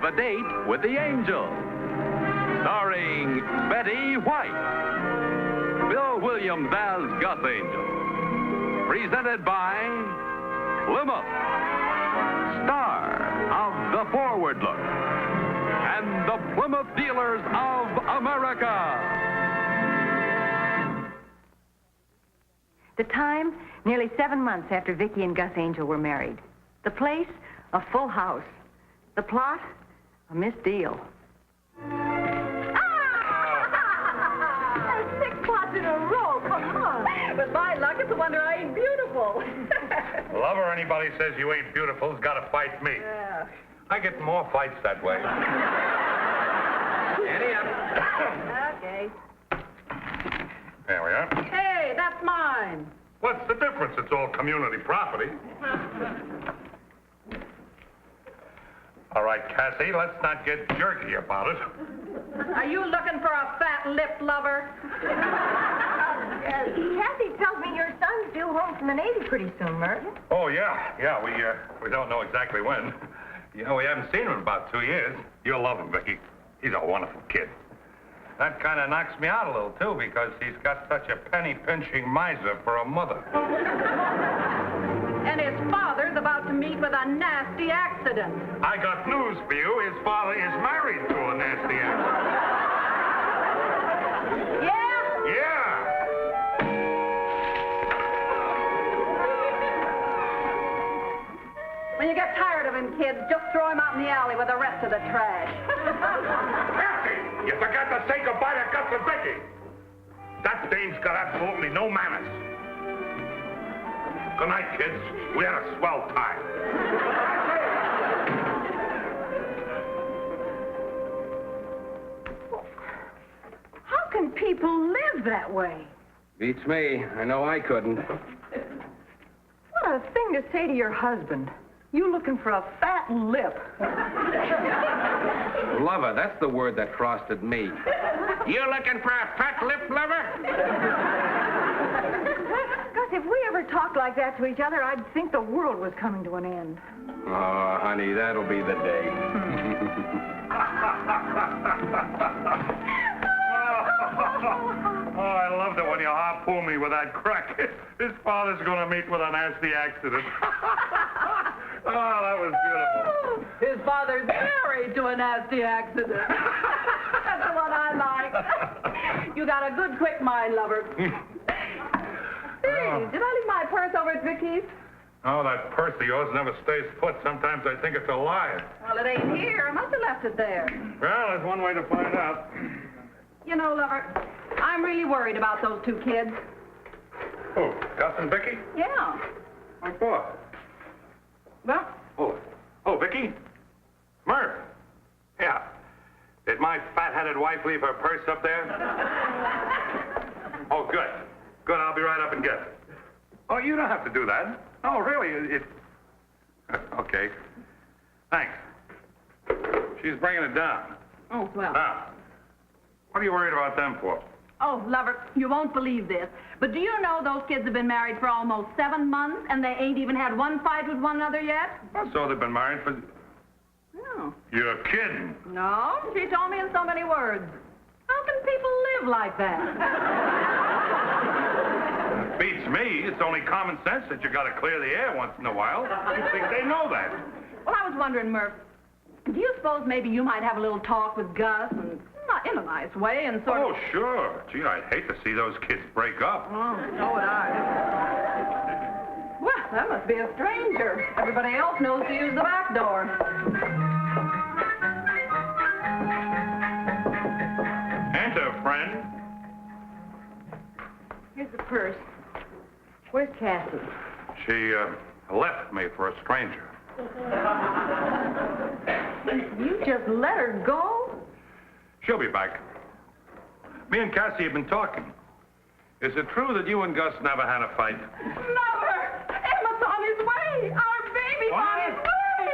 Have a Date with the Angel. Starring Betty White. Bill Williams as Gus Angel. Presented by Plymouth. Star of The Forward Look. And the Plymouth Dealers of America. The time, nearly 7 months after Vicki and Gus Angel were married. The place, a full house. The plot, a missed deal. Ah! 6 plots in a row, come on. But my luck, it's a wonder I ain't beautiful. Lover, anybody says you ain't beautiful has got to fight me. Yeah. I get more fights that way. Annie up. Okay. There we are. Hey, that's mine. What's the difference? It's all community property. All right, Cassie, let's not get jerky about it. Are you looking for a fat-lipped lover? Kathy tells me your son's due home from the Navy pretty soon, Mert. Oh, yeah. We don't know exactly when. You know, we haven't seen him in about 2 years. You'll love him, Vicki. He's a wonderful kid. That kind of knocks me out a little, too, because he's got such a penny-pinching miser for a mother. And his father's about to meet with a nasty accident. I got news for you. His father is married to a nasty accident. Yeah? Yeah. When you get tired of him, kids, just throw him out in the alley with the rest of the trash. Cassie, you forgot to say goodbye to Gus and Vicki. That dame's got absolutely no manners. Good night, kids. We had a swell time. How can people live that way? Beats me. I know I couldn't. What a thing to say to your husband. You looking for a fat lip. Lover, that's the word that frosted me. You looking for a fat lip lover? Gus, if we ever talked like that to each other, I'd think the world was coming to an end. Oh, honey, that'll be the day. Oh, I loved it when you harpooned me with that crack. His father's going to meet with a nasty accident. Oh, that was beautiful. His father's married to a nasty accident. That's the one I like. You got a good quick mind, lover. Hey, did I leave my purse over at Vicky's? Oh, that purse of yours never stays put. Sometimes I think it's alive. Well, it ain't here. I must have left it there. Well, there's one way to find out. You know, lover, I'm really worried about those 2 kids. Who, Gus and Vicki? Yeah. What for? Well, Oh, Vicki? Murph? Yeah. Did my fat-headed wife leave her purse up there? Oh, good. Good, I'll be right up and get it. Oh, you don't have to do that. Oh, really? Okay. Thanks. She's bringing it down. oh, well. Now, what are you worried about them for? Oh, lover, you won't believe this, but do you know those kids have been married for almost 7 months, and they ain't even had one fight with one another yet? Oh, so they've been married for... No. You're kidding. No, she told me in so many words. How can people live like that? Beats me. It's only common sense that you got to clear the air once in a while. You think they know that? Well, I was wondering, Murph, do you suppose maybe you might have a little talk with Gus, and not in a nice way, and sort Oh, of... sure. Gee, I'd hate to see those kids break up. Oh, so would I. Well, that must be a stranger. Everybody else knows to use the back door. Enter, friend. Here's the purse. Where's Kathy? She left me for a stranger. You just let her go? She'll be back. Me and Cassie have been talking. Is it true that you and Gus never had a fight? Never! Emma's on his way! Our baby's on his way!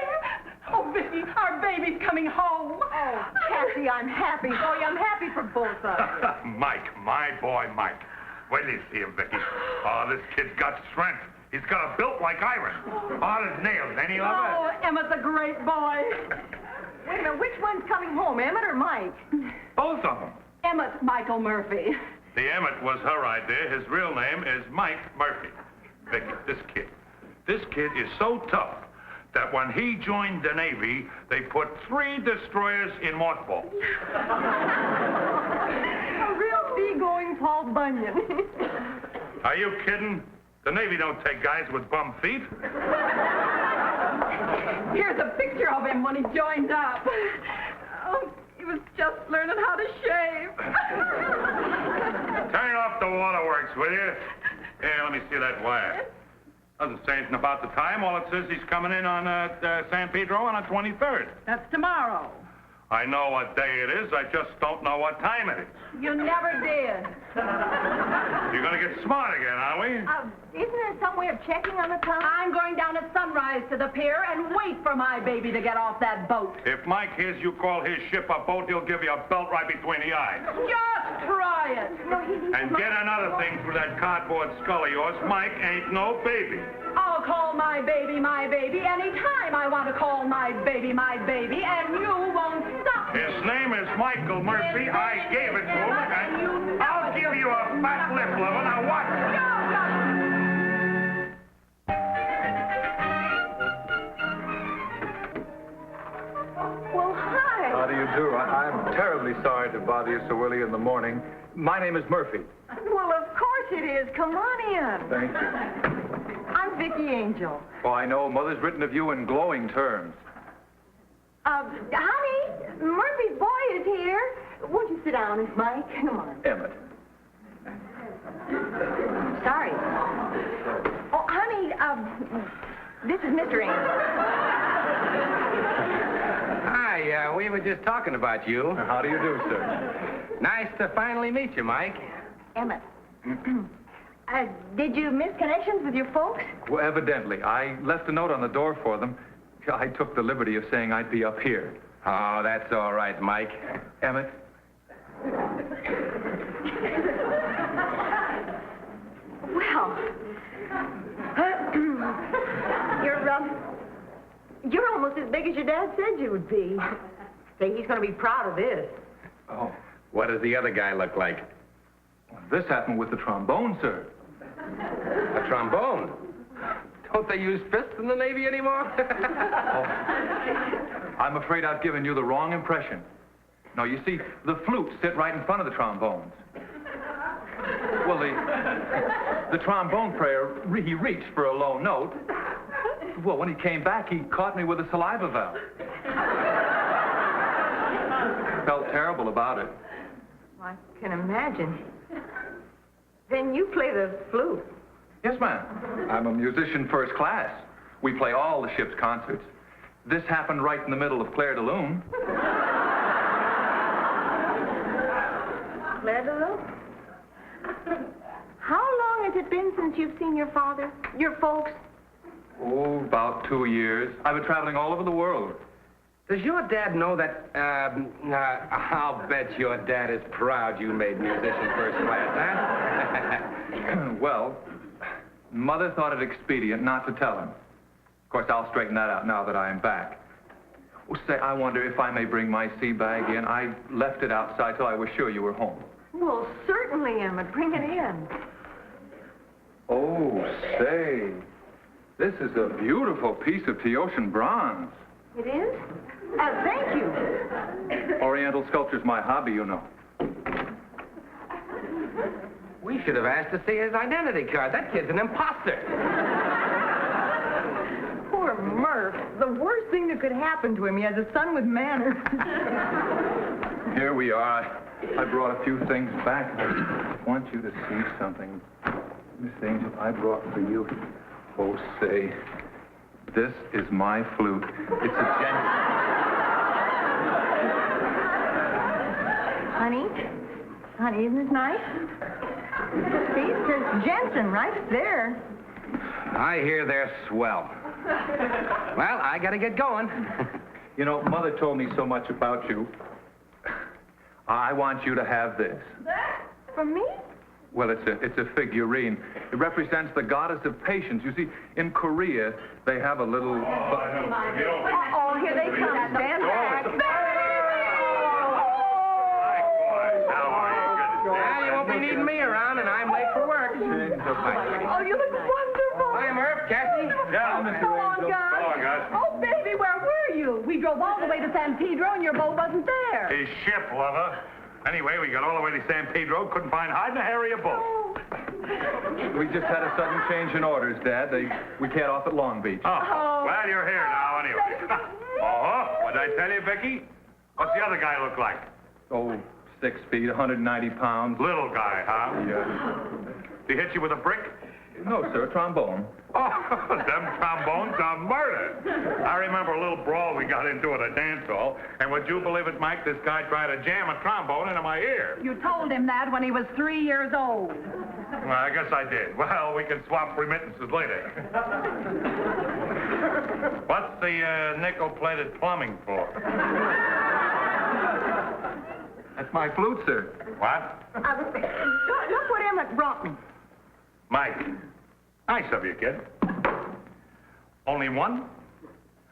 Oh, Vicky, our baby's coming home. Oh, Kathy, I'm happy. Boy, I'm happy for both of you. Mike, my boy Mike. Wait till you see him, Vicky. Oh, this kid's got strength. He's got a built like iron. Hard as nails, ain't he, lover? Oh, Emma's a great boy. Wait a minute, which one's coming home, Emmett or Mike? Both of them. Emmett Michael Murphy. The Emmett was her idea. His real name is Mike Murphy. Vicky, this kid is so tough that when he joined the Navy, they put 3 destroyers in mothballs. A real seagoing Paul Bunyan. Are you kidding? The Navy don't take guys with bum feet. Here's a picture of him when he joined up. Oh, he was just learning how to shave. Turn off the waterworks, will you? Here, let me see that wire. Doesn't say anything about the time. All it says he's coming in on San Pedro on the 23rd. That's tomorrow. I know what day it is. I just don't know what time it is. You never did. You're going to get smart again, are we? Isn't there some way of checking on the time? I'm going down at sunrise to the pier and wait for my baby to get off that boat. If Mike hears you call his ship a boat, he'll give you a belt right between the eyes. Just try it. No, And get another thing through that cardboard skull of yours. Mike ain't no baby. I'll call my baby anytime I want to call my baby, and you won't stop. His name is Michael Murphy. I gave it to him, and I'll give you a fat lip lover. Now watch. Well, hi. How do you do? I'm terribly sorry to bother you so early in the morning. My name is Murphy. Well, of course it is. Come on in. Thank you. I'm Vicki Angel. Oh, I know. Mother's written of you in glowing terms. Honey, Murphy's boy is here. Won't you sit down, Mike? Come on. Emmett. Sorry. Oh, honey, this is Mr. Angel. Hi, we were just talking about you. How do you do, sir? Nice to finally meet you, Mike. Emmett. Did you miss connections with your folks? Well, evidently. I left a note on the door for them. I took the liberty of saying I'd be up here. Oh, that's all right, Mike. Emmett? Well, you're almost as big as your dad said you would be. Say, he's going to be proud of this. Oh, What does the other guy look like? this happened with the trombone, sir. A trombone? Don't they use fists in the Navy anymore? I'm afraid I've given you the wrong impression. No, you see, the flutes sit right in front of the trombones. Well, the trombone player, he reached for a low note. Well, when he came back, he caught me with a saliva valve. Felt terrible about it. I can imagine. Then you play the flute. Yes, ma'am. I'm a musician first class. We play all the ship's concerts. This happened right in the middle of Claire de Lune. Claire de Lune? How long has it been since you've seen your father, your folks? Oh, about 2 years. I've been traveling all over the world. Does your dad know that, I'll bet your dad is proud you made musician first class, huh? Well, Mother thought it expedient not to tell him. Of course, I'll straighten that out now that I am back. Oh, say, I wonder if I may bring my sea bag in. I left it outside till I was sure you were home. Well, certainly, Emmett. Bring it in. Oh, say, this is a beautiful piece of Teotian bronze. It is? Thank you. Oriental sculpture's my hobby, you know. We should have asked to see his identity card. That kid's an imposter. Poor Murph. The worst thing that could happen to him. He has a son with manners. Here we are. I brought a few things back. I want you to see something. Miss Angel, I brought for you. Oh, say, this is my flute. It's a Honey, isn't this nice? See, it says Jensen right there. I hear they're swell. Well, I gotta get going. You know, Mother told me so much about you. I want you to have this. For me? Well, it's a figurine. It represents the goddess of patience. You see, in Korea, they have a little... Oh, here they come. Stand back. Well, you won't be needing me around, and I'm late for work. Oh, you look wonderful. Hi, Murph, Cassie. Yeah, Come on, guys. Hello, guys. Oh, baby, where were you? We drove all the way to San Pedro, and your boat wasn't there. His ship, lover. Anyway, we got all the way to San Pedro, couldn't find hide nor hair of your boat. We just had a sudden change in orders, Dad. We can't off at Long Beach. Oh, glad you're here now, anyway. What did I tell you, Vicky? What's the other guy look like? Oh, 6 feet, 190 pounds. Little guy, huh? Yeah. Did he hit you with a brick? No, sir, trombone. Oh, them trombones are murder. I remember a little brawl we got into at a dance hall, and would you believe it, Mike, this guy tried to jam a trombone into my ear. You told him that when he was 3 years old. Well, I guess I did. Well, we can swap remittances later. What's the nickel-plated plumbing for? That's my flute, sir. What? Look what Emmett brought me. Mike. Nice of you, kid. Only one?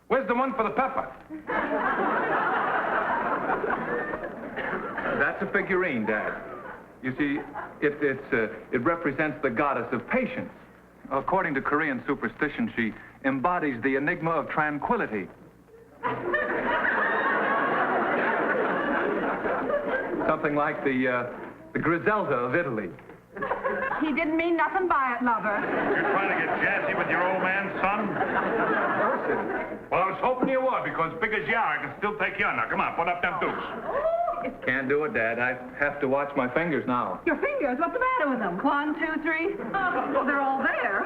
Where's the one for the pepper? That's a figurine, Dad. You see, it represents the goddess of patience. According to Korean superstition, she embodies the enigma of tranquility. Something like the Griselda of Italy. He didn't mean nothing by it, lover. You're trying to get jazzy with your old man, son? Well, I was hoping you would, because big as you are, I can still take you on. Now, come on, put up them dukes. Can't do it, Dad. I have to watch my fingers now. Your fingers, what's the matter with them? 1, 2, 3. Oh, they're all there.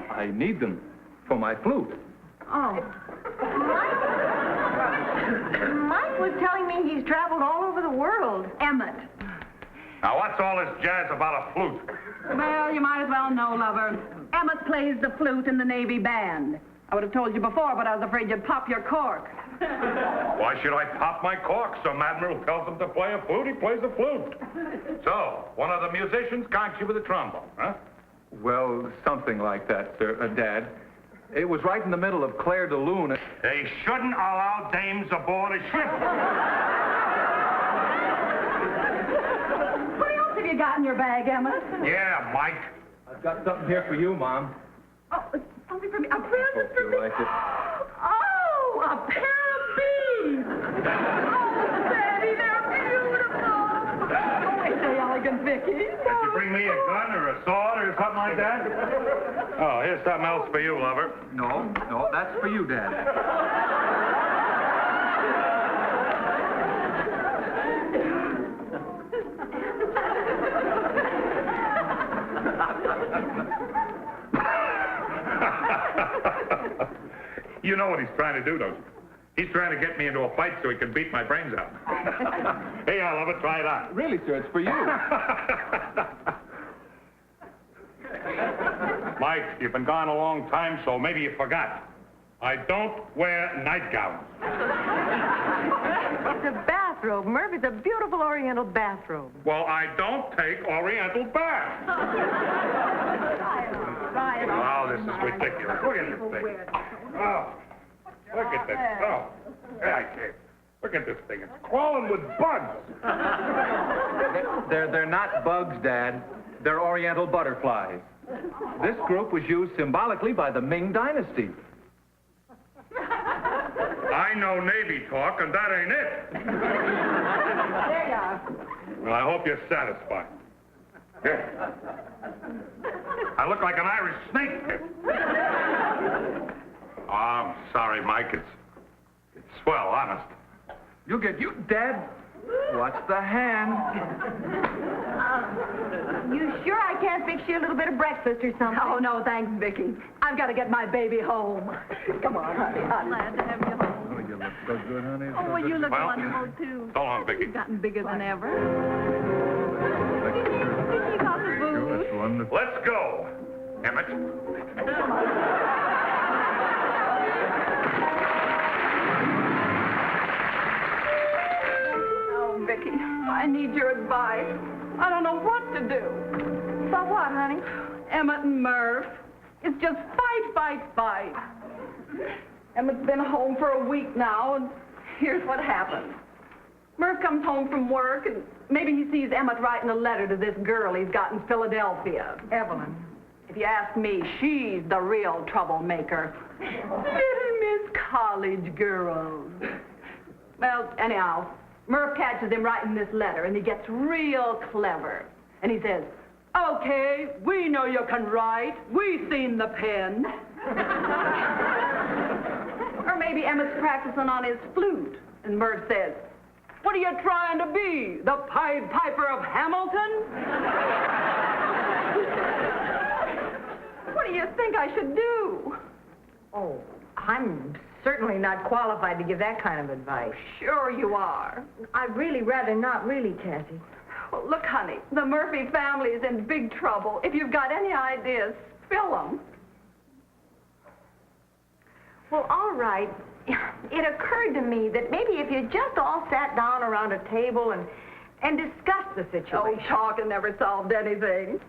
I need them for my flute. Oh. Mike was telling me he's traveled all over the world. Emmett. Now, what's all this jazz about a flute? Well, you might as well know, lover. Emmett plays the flute in the Navy band. I would have told you before, but I was afraid you'd pop your cork. Why should I pop my cork? Some admiral tells him to play a flute, he plays a flute. So, one of the musicians conks you with a trombone, huh? Well, something like that, sir, Dad. It was right in the middle of Claire de Lune. They shouldn't allow dames aboard a ship. What else have you got in your bag, Emmett? Yeah, Mike. I've got something here for you, Mom. Oh, something for me. A present for you me. like it. Oh, a pair of beads. Oh, Daddy, they're beautiful. Oh, ain't they elegant, Vicky? Did you bring me a gun or a sword or something like that? Oh, here's something else for you, lover. No, that's for you, Dad. You know what he's trying to do, don't you? He's trying to get me into a fight so he can beat my brains out. Hey, I love it. Try it on. Really, sir, it's for you. Mike, you've been gone a long time, so maybe you forgot. I don't wear nightgowns. It's a bathrobe, Murph. It's a beautiful Oriental bathrobe. Well, I don't take Oriental baths. Oh, this is ridiculous. Look at this thing. Oh, look at this. Oh, I can't. Look at this thing. It's crawling with bugs. They're not bugs, Dad. They're Oriental butterflies. This group was used symbolically by the Ming Dynasty. I know Navy talk, and that ain't it. There you are. Well, I hope you're satisfied. Here. I look like an Irish snake. Oh, I'm sorry, Mike. It's swell, honest. You, Dad. Watch the hand. You sure I can't fix you a little bit of breakfast or something? Oh, no, thanks, Vicky. I've got to get my baby home. Come on, honey. I'm glad to have you home. Oh, you look so good, honey. Oh, well, you look Well, wonderful, too. So long, Vicky. You've gotten bigger than ever. Vicky got the booze. That's wonderful. Let's go, Emmett. Oh, Vicky, I need your advice. I don't know what to do. So what, honey? Emmett and Murph. It's just fight. Emmett's been home for a week now, and here's what happened. Murph comes home from work, and maybe he sees Emmett writing a letter to this girl he's got in Philadelphia. Evelyn. If you ask me, she's the real troublemaker. Little Miss College girls. Well, anyhow, Murph catches him writing this letter, and he gets real clever. And he says, "Okay, we know you can write. We seen the pen." Or maybe Emmett's practicing on his flute, and Murph says, "What are you trying to be, the Pied Piper of Hamilton?" What do you think I should do? Oh, I'm certainly not qualified to give that kind of advice. Sure you are. I'd really rather not, really, Cassie. Well, look, honey, the Murphy family is in big trouble. If you've got any ideas, spill them. Well, all right. It occurred to me that maybe if you just all sat down around a table and discussed the Oh, situation. talking never solved anything.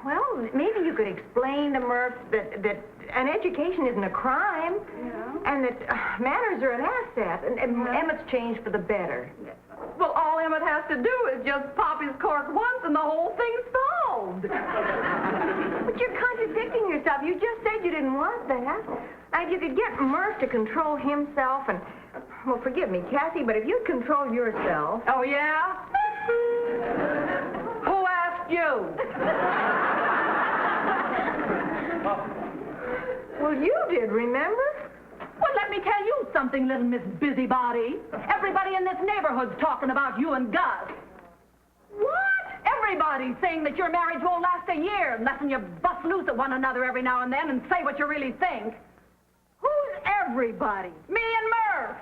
Well, maybe you could explain to Murph that an education isn't a crime, and that manners are an asset, and Emmett's changed for the better. Well, all Emmett has to do is just pop his cork once and the whole thing's solved. But you're contradicting yourself. You just said you didn't want that. And if you could get Murph to control himself and... Well, forgive me, Cassie, but if you'd control yourself... Oh, yeah? Who asked you? Well, you did, remember? Well, let me tell you something, little Miss Busybody. Everybody in this neighborhood's talking about you and Gus. What? Everybody's saying that your marriage won't last a year unless you bust loose at one another every now and then and say what you really think. Who's everybody? Me and Murph.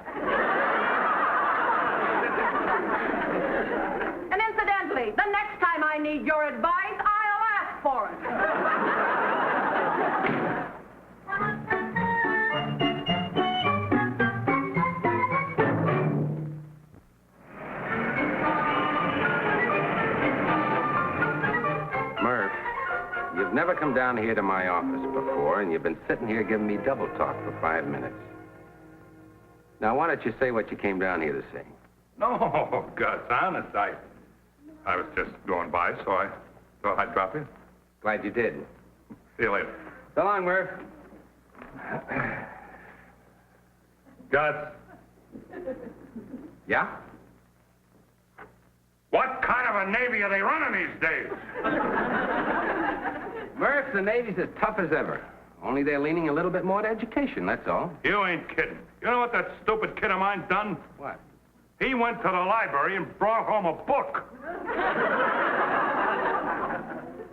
And incidentally, the next time I need your advice, I'll ask for it. You've never come down here to my office before, and you've been sitting here giving me double talk for 5 minutes. Now, why don't you say what you came down here to say? No, Gus, honest, I was just going by, so I thought I'd drop in. Glad you did. See you later. So long, Murph. Gus, Yeah? what kind of a Navy are they running these days? Murph, the Navy's as tough as ever. Only they're leaning a little bit more to education, that's all. You ain't kidding. You know what that stupid kid of mine's done? What? He went to the library and brought home a book.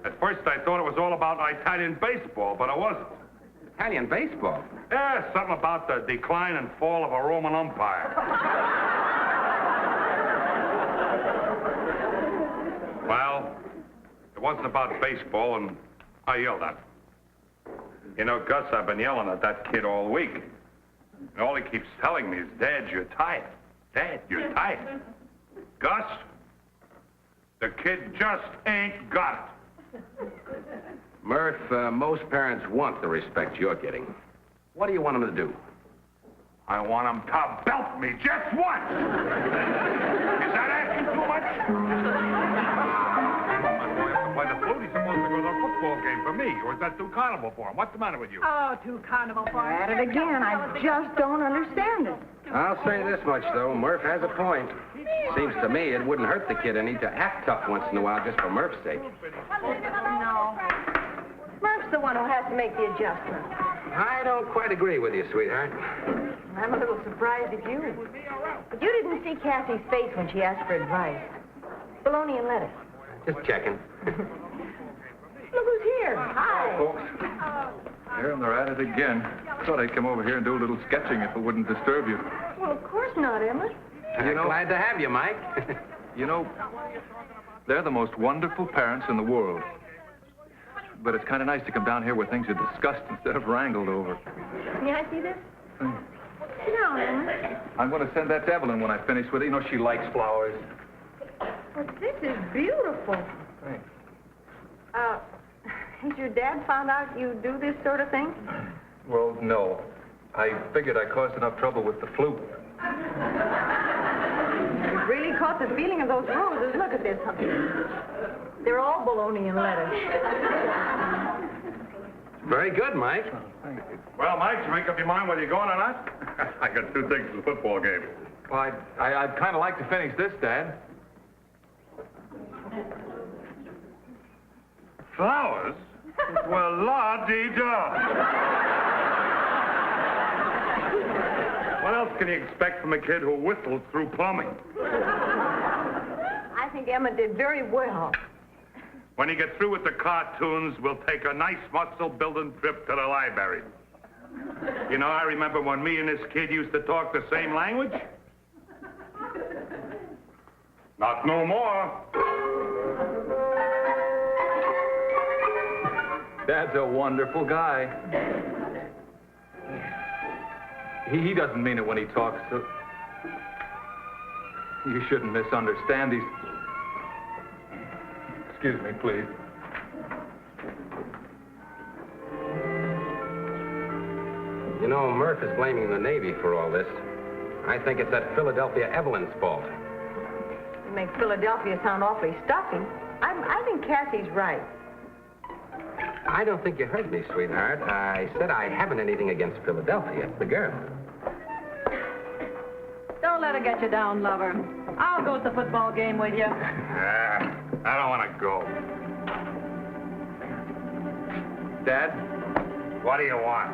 At first, I thought it was all about Italian baseball, but it wasn't. Italian baseball? Yeah, something about the decline and fall of a Roman Empire. Well, it wasn't about baseball, and I yelled at him. You know, Gus, I've been yelling at that kid all week. And all he keeps telling me is, Dad, you're tired. Dad, you're tired. Gus, the kid just ain't got it. Murph, most parents want the respect you're getting. What do you want them to do? I want him to belt me just once. Is that asking too much? I'm going to play the flute. He's supposed to go to a football game for me. Or is that too carnival for him? What's the matter with you? Oh, too carnival for At it again. I just don't understand it. I'll say this much, though. Murph has a point. Seems to me it wouldn't hurt the kid any to act tough once in a while just for Murph's sake. No. Murph's the one who has to make the adjustment. I don't quite agree with you, sweetheart. I'm a little surprised at you. But you didn't see Cassie's face when she asked for advice. Bologna and lettuce. Just checking. Look who's here. Hi. Folks, here they're at it again. Thought I'd come over here and do a little sketching if it wouldn't disturb you. Well, of course not, Emma. You know, glad to have you, Mike. You know, they're the most wonderful parents in the world. But it's kind of nice to come down here where things are discussed instead of wrangled over. May I see this? Sit down, Emma. I'm going to send that to Evelyn when I finish with it. You know, she likes flowers. Well, this is beautiful. Thanks. Has your dad found out you do this sort of thing? Well, no. I figured I caused enough trouble with the flute. You've really caught the feeling of those roses. Look at this. They're all bologna and lettuce. Very good, Mike. Well, Mike, you make up your mind whether you're going or not? I got 2 tickets to the football game. Well, I'd kind of like to finish this, Dad. Flowers? Well, la-dee-da. What else can you expect from a kid who whistles through plumbing? I think Emma did very well. When you get through with the cartoons, we'll take a nice muscle-building trip to the library. You know, I remember when me and this kid used to talk the same language. Not no more. Dad's a wonderful guy. He doesn't mean it when he talks, so... You shouldn't misunderstand. Excuse me, please. You know, Murph is blaming the Navy for all this. I think it's that Philadelphia Evelyn's fault. You make Philadelphia sound awfully stuffy. I think Cassie's right. I don't think you heard me, sweetheart. I said I haven't anything against Philadelphia, the girl. Don't let her get you down, lover. I'll go to the football game with you. I don't want to go. Dad? What do you want?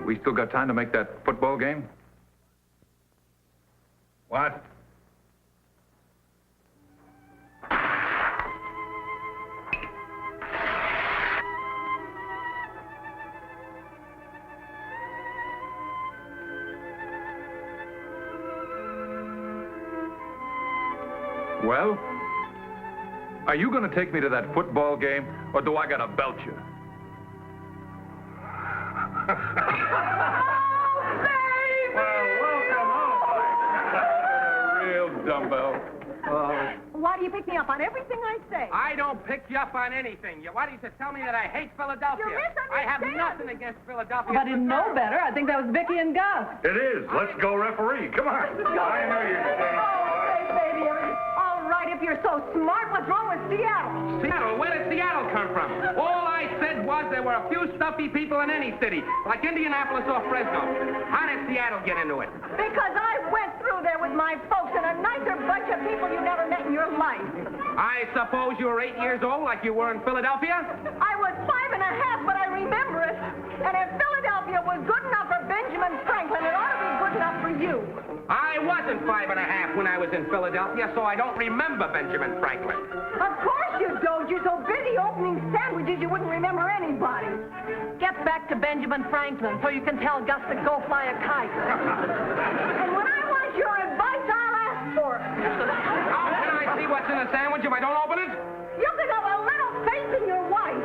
We still got time to make that football game? What? Well, are you going to take me to that football game, or do I got to belt you? Well, welcome home. A real dumbbell. Why do you pick me up on everything I say? I don't pick you up on anything. Why do you tell me that I hate Philadelphia? You I have misunderstand. nothing against Philadelphia. If I didn't know better, I think that was Vicky and Gus. It is. Let's go, referee. Come on. I know you can. Hey, baby. All right, if you're so smart, what's wrong with Seattle? Seattle? Where did Seattle come from? All I said was there were a few stuffy people in any city, like Indianapolis or Fresno. How did Seattle get into it? Because I went through there with my folks and a nicer bunch of people you never met in your life. I suppose you were 8 years old like you were in Philadelphia? I was 5.5, but I remember it. And if Philadelphia was good enough for Benjamin Franklin, it ought to be good enough for you. I wasn't 5.5 when I was in Philadelphia, so I don't remember Benjamin Franklin. Of course you don't. You're so busy opening sandwiches you wouldn't remember anybody. Get back to Benjamin Franklin so you can tell Gus to go fly a kite. And when I want your advice, I'll ask for it. How can I see what's in the sandwich if I don't open it? You could have a little faith in your wife.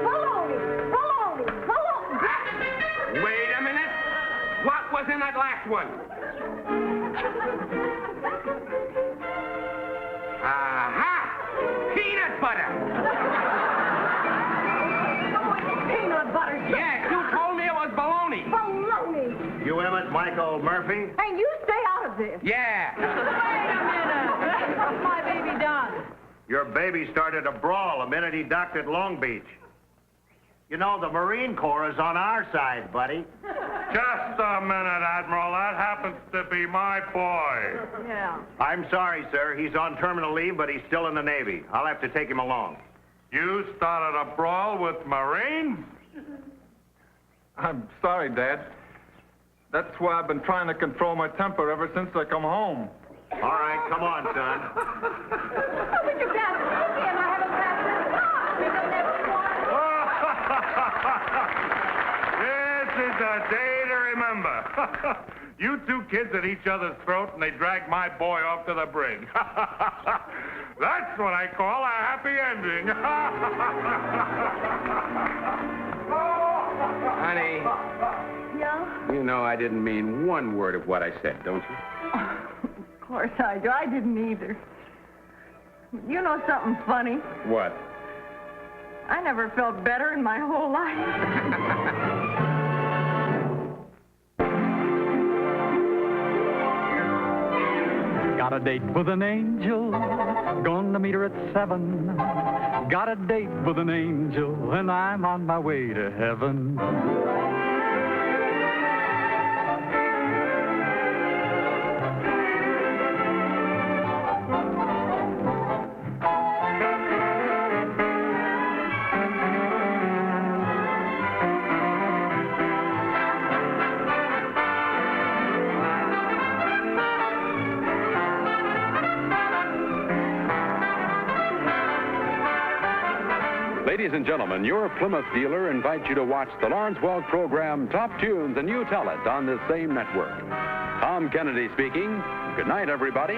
Baloney, baloney, baloney. Wait a minute. What was in that last one? Aha! Peanut butter! Peanut butter. Yes, you told me it was baloney. Baloney. You Emmett Michael Murphy? Hey, you stay out of this. Yeah. Wait a minute. What's my baby done? Your baby started a brawl the minute he docked at Long Beach. You know, the Marine Corps is on our side, buddy. Just a minute, Admiral. That happens to be my boy. Yeah. I'm sorry, sir. He's on terminal leave, but he's still in the Navy. I'll have to take him along. You started a brawl with Marines? I'm sorry, Dad. That's why I've been trying to control my temper ever since I come home. All right, come on, son. Oh, but your dad's busy and I haven't passed this on. Because never This is a day to remember. You two kids at each other's throat, and they dragged my boy off to the brig. That's what I call a happy ending. Honey, Yeah? you You know I didn't mean one word of what I said, don't you? Of course I do. I didn't either. You know something funny? What? I never felt better in my whole life. Got a date with an angel, gonna meet her at 7. Got a date with an angel, and I'm on my way to heaven. Ladies and gentlemen, your Plymouth dealer invites you to watch the Lawrence Welk program Top Tunes, and you tell it on this same network. Tom Kennedy speaking. Good night, everybody.